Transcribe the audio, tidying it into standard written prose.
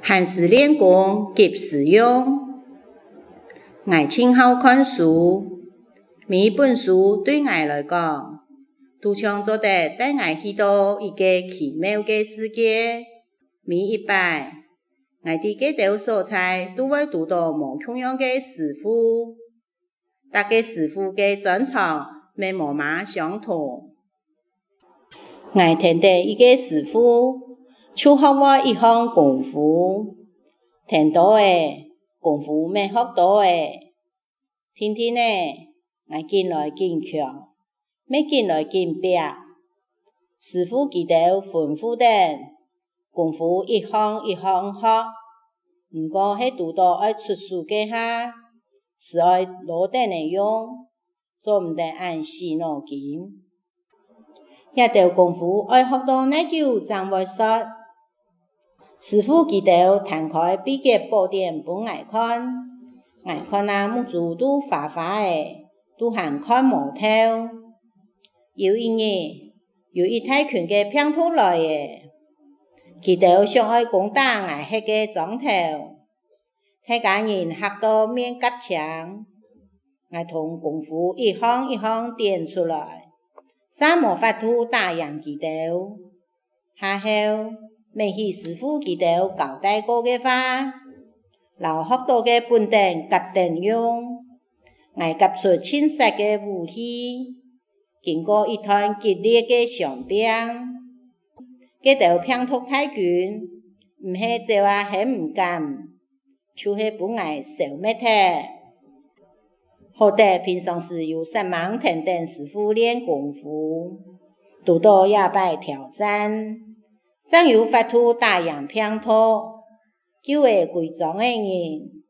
汉时练功及实用，我亲好看书，每一本书对我来讲，都像做得带我去到一个奇妙嘅世界。每一摆，我哋嘅道所在都會讀到無同樣嘅師傅，大家師傅嘅專長咪無嘛相同。我聽到一個師傅就學我一項功夫，聽到誒功夫咪學到誒，天天誒我見來見強，咪見來見白。師傅佢哋吩咐的功夫一項一項學，唔過係讀到愛出書嘅下，是愛攞定嚟用，做唔得按死腦筋。一條功夫愛學到那久才會說，師傅佢哋攤開筆記寶典本我看，我看那木珠都花花誒，都還看無透。有一日，有一大群嘅騙徒來誒，佢哋想愛攻打我迄個莊頭，睇家人嚇到面夾槍，我同功夫一項一項點出來，啥無法度打贏佢哋。下後，咪去師傅佢哋交代過嘅話，留學到嘅本定夾定用，我夾出青色嘅武器，經過一段激烈嘅相拼，嗰條騙徒太群，唔係就話係唔甘，就是本來消滅佢。好在平常時有上網聽等師傅練功夫，讀到也擺挑戰，真有法度打贏騙徒，叫個貴莊的人